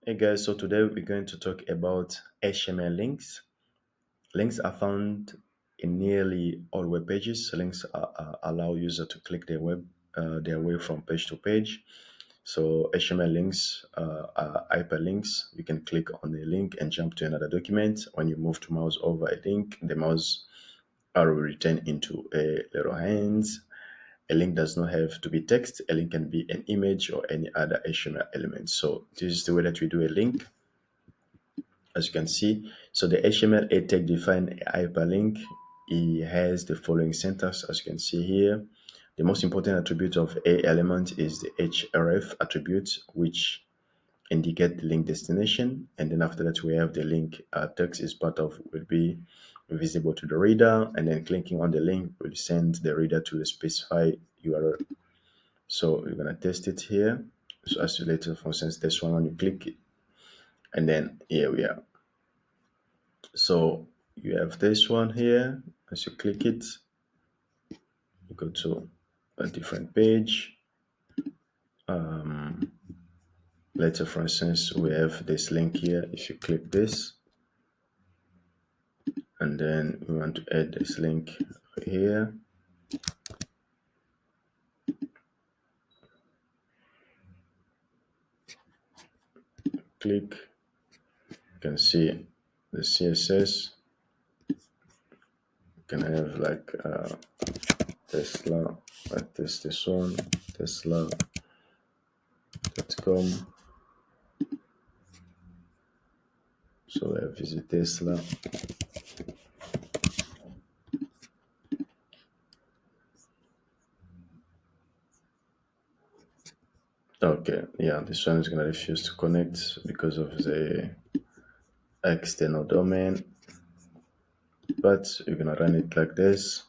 Hey guys, so today we're going to talk about HTML links. Links are found in nearly all web pages. Links allow user to click their way from page to page. So HTML links are hyperlinks. You can click on a link and jump to another document. When you move to mouse over a link, the mouse arrow will return into a little hands. A link does not have to be text. A link can be an image or any other HTML element. So this is the way that we do a link, as you can see. So the HTML tag define a hyperlink. It has the following syntax, as you can see here. The most important attribute of a element is the href attribute, which indicate the link destination. And then after that, we have the link text is part of will be visible to the reader. And then clicking on the link will send the reader to the specified URL. So we're gonna test it here. So as you later, for instance, this one when you click it, and then here we are. So you have this one here. As you click it, you go to a different page. Later, for instance, we have this link here. If you click this, and then we want to add this link here. Click, you can see the CSS. You can have like Tesla, like this one, Tesla.com. So I visit Tesla. Okay, yeah, this one is gonna refuse to connect because of the external domain, but you're gonna run it like this.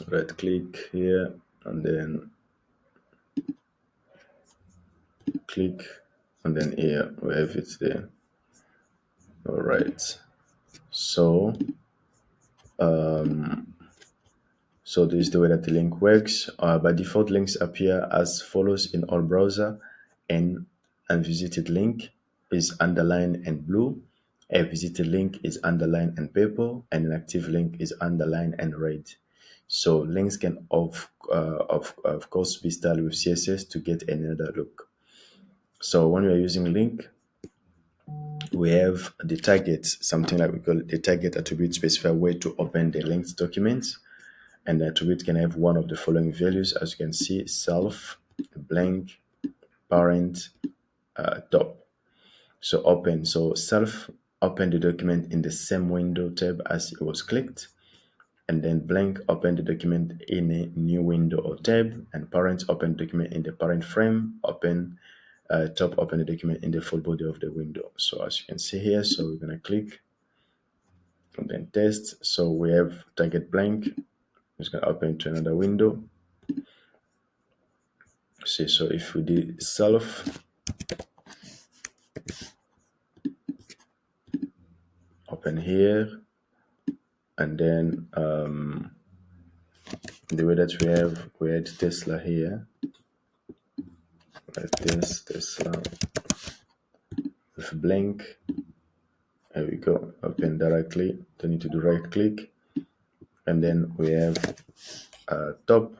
Right click here and then click, and then here we have it there. All right, so so this is the way that the link works. By default, links appear as follows in all browser. An unvisited link is underlined and blue. A visited link is underlined and purple, and an active link is underlined and red. So links can of course be styled with CSS to get another look. So when we are using link, we have the target, something like we call it the target attribute, specify where to open the linked documents. And the attribute can have one of the following values, as you can see: self, blank, parent, top. So open, so self, open the document in the same window tab as it was clicked, and then blank, open the document in a new window or tab, and parent, open the document in the parent frame, open top, open the document in the full body of the window. So as you can see here, so we're gonna click and then test. So we have target blank. It's gonna open to another window. See, so if we did self, open here, and then the way that we had Tesla here, like this, Tesla with blank. There we go, open directly. Don't need to do right click, and then we have top.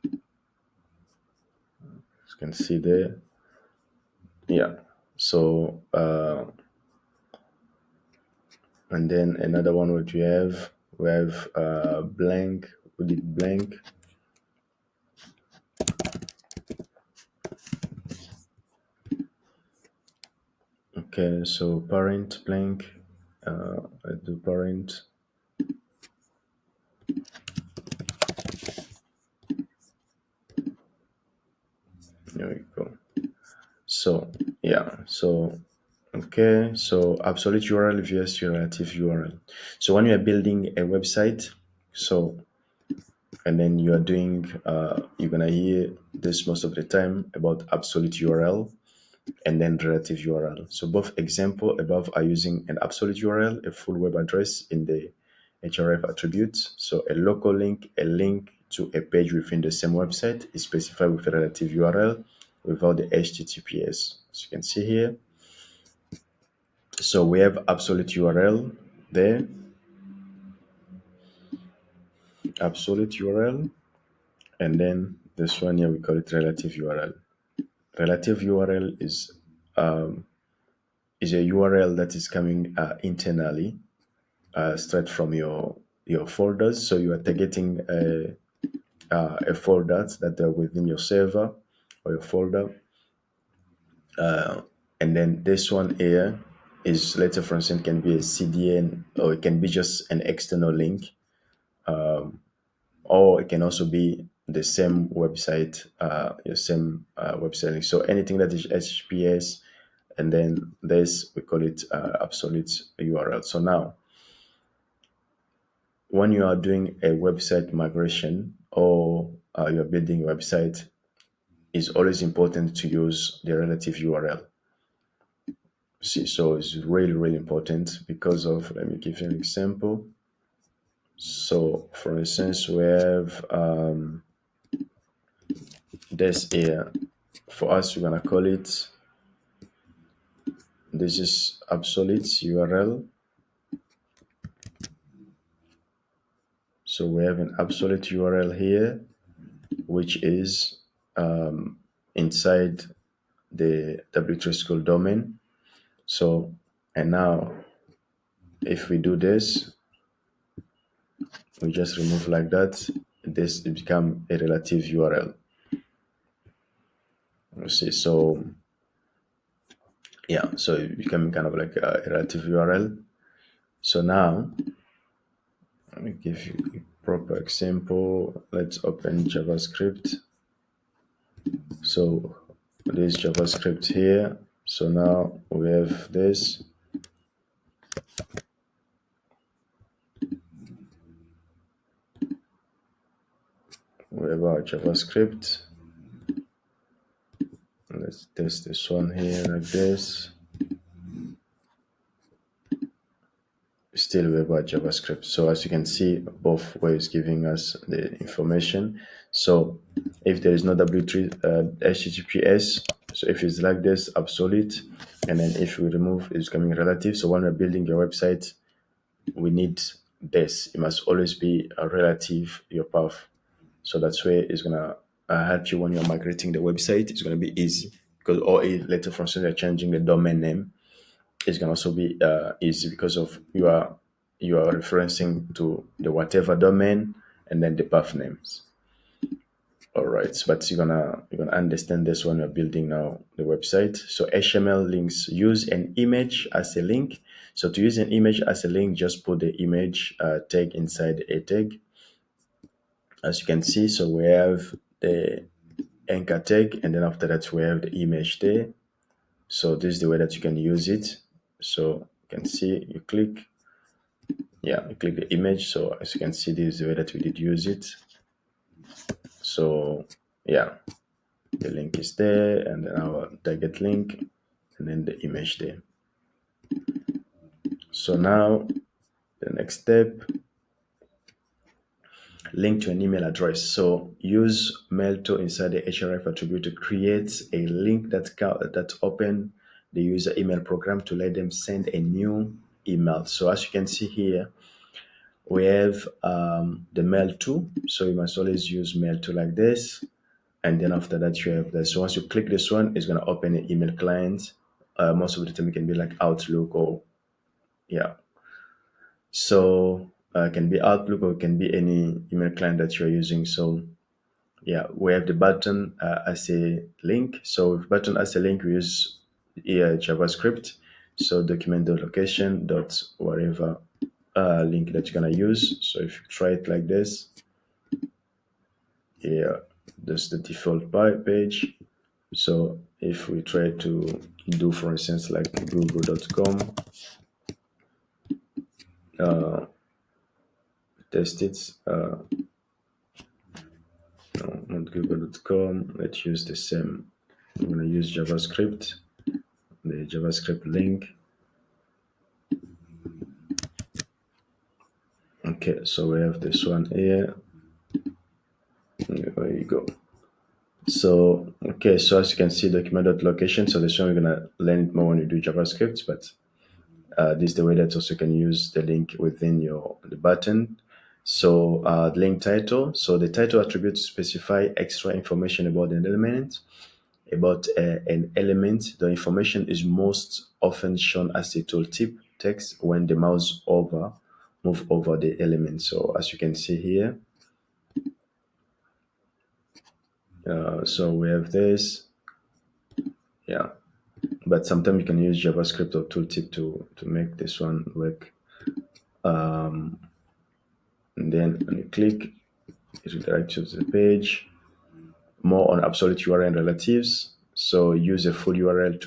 As you can see there, yeah. So and then another one what we have blank. We did blank. Okay, so parent blank. I do parent. There we go. So yeah, so okay, so absolute URL vs relative URL. So when you are building a website, so and then you are doing you're gonna hear this most of the time about absolute URL and then relative URL. So both example above are using an absolute URL, a full web address in the href attributes. So a local link, a link to a page within the same website is specified with a relative URL. without the HTTPS, as you can see here. So we have absolute URL there, absolute URL, and then this one here we call it relative URL. Relative URL is a URL that is coming internally, straight from your folders. So you are targeting a folder that are within your server or your folder, and then this one here is, let's say for instance, can be a CDN, or it can be just an external link, or it can also be the same website, your same website link. So anything that is HTTPS, and then this we call it absolute URL. So now, when you are doing a website migration, or you're building a website, it's always important to use the relative URL. See, so it's really, really important because of, let me give you an example. So for instance, we have this here. For us, we're gonna call it, this is absolute URL. So we have an absolute URL here, which is inside the W3 school domain. So, and now if we do this, we just remove like that, this become a relative URL. You see, so yeah, so it become kind of like a relative URL. So now, let me give you a proper example. Let's open JavaScript. So this JavaScript here. So now we have this. We have our JavaScript. Let's test this one here like this. Still we have our JavaScript. So as you can see, both ways giving us the information. So if there is no W3 HTTPS, so if it's like this, absolute, and then if we remove, it's coming relative. So when we're building your website, we need this. It must always be a relative, your path. So that's where it's gonna help you when you're migrating the website. It's gonna be easy, because, or if later for instance you're changing the domain name, it's gonna also be easy, because of you are referencing to the whatever domain and then the path names. All right, but you're gonna understand this when you're building now the website. So HTML links use an image as a link. So to use an image as a link, just put the image tag inside a tag. As you can see, so we have the anchor tag, and then after that we have the image there. So this is the way that you can use it. So you can see, you click, yeah, you click the image. So as you can see, this is the way that we did use it. So yeah, the link is there, and then our target link, and then the image there. So now the next step, link to an email address. So use mailto inside the href attribute to create a link that open the user email program to let them send a new email. So as you can see here, we have the mailto. So you must always use mailto like this. And then after that, you have this. So once you click this one, it's going to open an email client. Most of the time, it can be like Outlook, or yeah. So it can be Outlook, or it can be any email client that you're using. So yeah, we have the button as a link. So with button as a link, we use here JavaScript. So document the location dot whatever link that you're gonna use. So if you try it like this, here, that's the default page. So if we try to do, for instance, like google.com, test it, no, not google.com, let's use the same. I'm going to use JavaScript, the JavaScript link. Okay, so we have this one here. There you go. So, okay, so as you can see, document.location. So this one we're gonna learn it more when you do JavaScript, but this is the way that also you can use the link within the button. So link title. So the title attribute specify extra information about an element. An element, the information is most often shown as a tooltip text when the mouse move over the element. So as you can see here, so we have this, yeah. But sometimes you can use JavaScript or tooltip to make this one work. And then when you click, it redirects you to the page. More on absolute URL and relatives. So use a full URL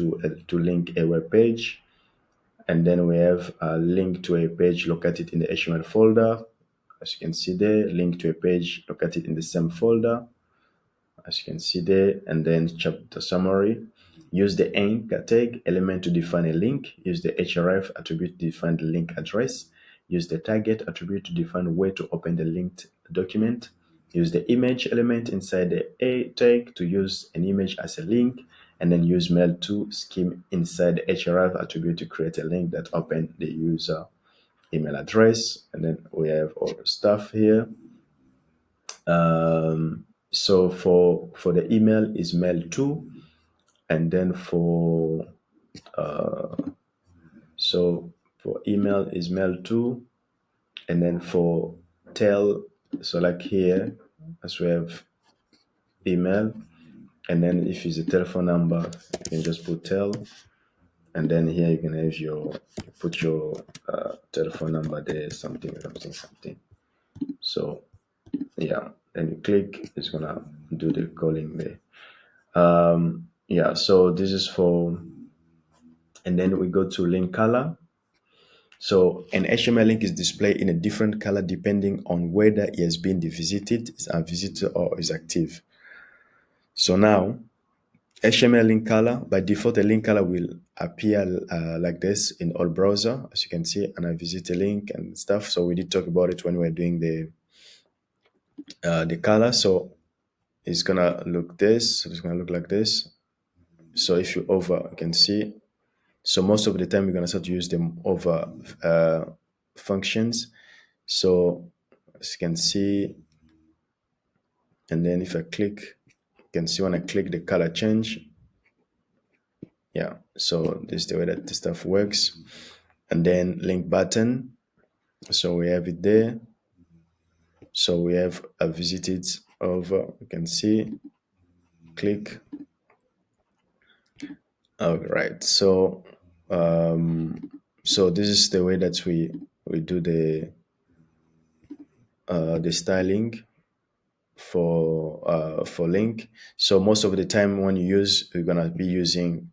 to link a web page. And then we have a link to a page located in the HTML folder. As you can see there, link to a page located in the same folder. As you can see there, and then chapter summary. Use the anchor tag element to define a link. Use the href attribute to define the link address. Use the target attribute to define where to open the linked document. Use the image element inside the a tag to use an image as a link, and then use mailto scheme inside the href attribute to create a link that open the user email address. And then we have all the stuff here. So for the email is mail2, and then so for email is mail2, and then for tell, so like here, as we have email, and then if it's a telephone number, you can just put tell, and then here you can have you put your telephone number there, something. So yeah, then you click, it's gonna do the calling there. Yeah, so this is for, and then we go to link color. So an HTML link is displayed in a different color depending on whether it has been visited, is unvisited, or is active. So now HTML link color, by default, a link color will appear like this in all browser, as you can see, and I visit a link and stuff. So we did talk about it when we were doing the color. So it's gonna look this. It's gonna look like this. So if you over, you can see. So most of the time, you're gonna start to use them over functions. So as you can see, and then if I click, you can see when I click the color change. Yeah, so this is the way that the stuff works. And then link button. So we have it there. So we have a visited over, you can see, click. All right. So this is the way that we do the styling for link. So most of the time when you use, you're gonna be using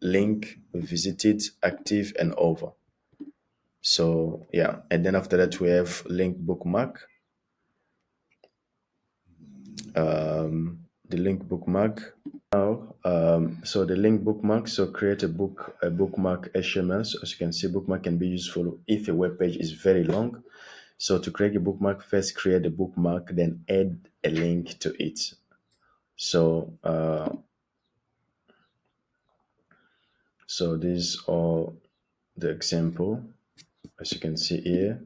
link, visited, active, and over. So yeah, and then after that we have link bookmark. The link bookmark. Now, so the link bookmark. So create a bookmark HTML. So as you can see, bookmark can be useful if a web page is very long. So to create a bookmark, first create a bookmark, then add a link to it. So these are the example, as you can see here,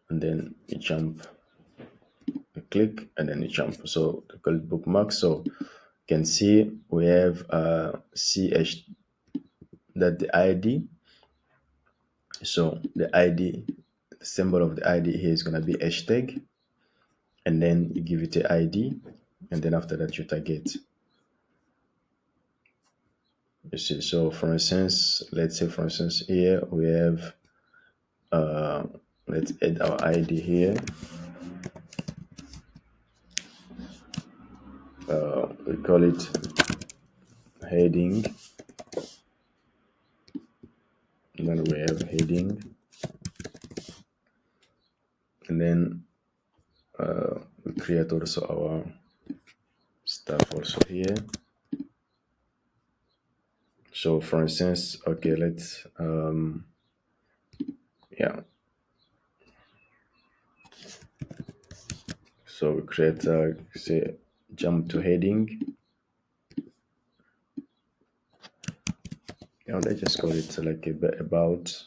and then you jump, you click, and then you jump. So they call it bookmark. So you can see we have ch, that the ID. So the ID, the symbol of the ID here is gonna be hashtag, and then you give it a ID, and then after that you tag it. You see, so for instance, let's say for instance here we have let's add our ID here. We call it heading, and then we have heading, and then we create also our stuff also here. So for instance, okay, let's yeah, So we create say jump to heading. Let's just call it like a bit about.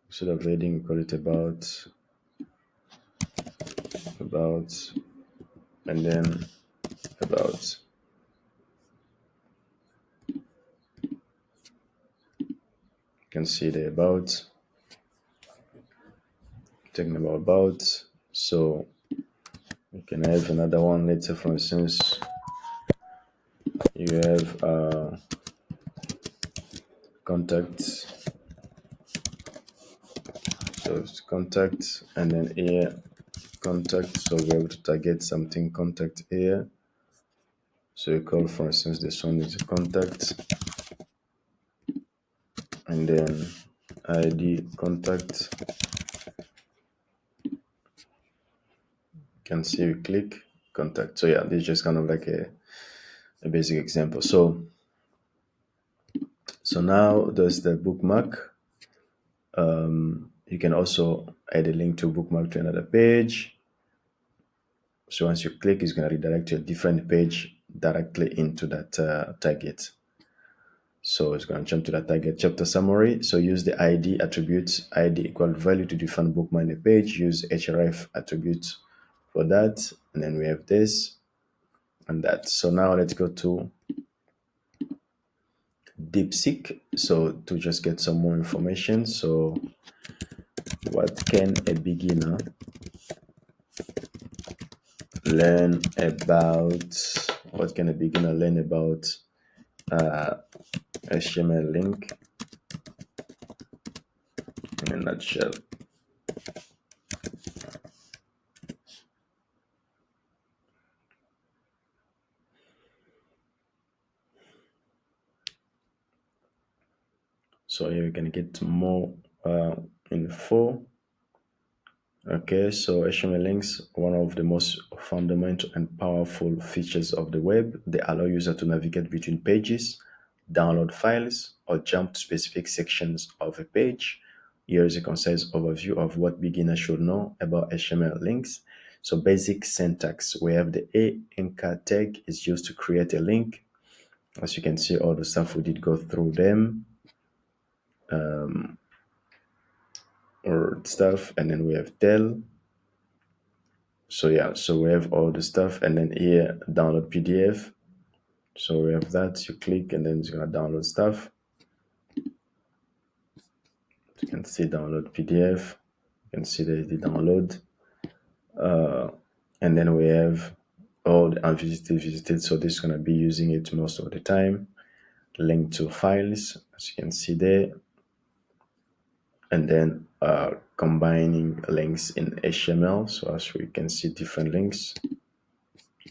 Instead of heading, we call it about, and then about. You can see the about, talking about. So you can have another one. Let's say, for instance, you have contacts. So it's contact, and then here contact. So we're able to target something contact here. So you call, for instance, this one is a contact, and then ID contact. You can see we click contact. So yeah, this is just kind of like a basic example. So now there's the bookmark. You can also add a link to bookmark to another page. So once you click, it's going to redirect to a different page directly into that target. So it's going to jump to that target chapter summary. So use the ID attributes, ID equal value to define bookmark in the page. Use href attributes for that. And then we have this and that. So now let's go to DeepSeek. So to just get some more information. So what can a beginner learn about? What can a beginner learn about HTML link in a nutshell? So here we can get more info. Okay, so HTML links, one of the most fundamental and powerful features of the web. They allow users to navigate between pages, download files, or jump to specific sections of a page. Here is a concise overview of what beginners should know about HTML links. So basic syntax, we have the a anchor tag is used to create a link. As you can see, all the stuff we did go through them or stuff, and then we have del. So yeah, so we have all the stuff, and then here download PDF. So we have that. You click, and then it's gonna download stuff. You can see download PDF. You can see the download, and then we have all the unvisited, visited. So this is gonna be using it most of the time. Link to files, as you can see there, and then combining links in HTML. So as we can see, different links.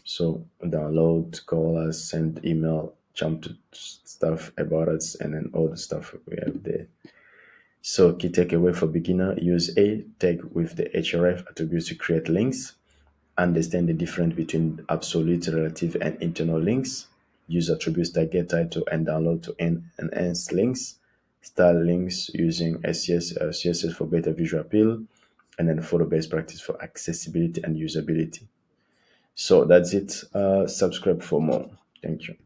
So download, call us, send email, jump to stuff about us, and then all the stuff we have there. So key takeaway for beginner, use a tag with the href attributes to create links. Understand the difference between absolute, relative, and internal links. Use attributes that get title and download to enhance links. Style links using CSS for better visual appeal. And then follow best practice for accessibility and usability. So that's it. Subscribe for more. Thank you.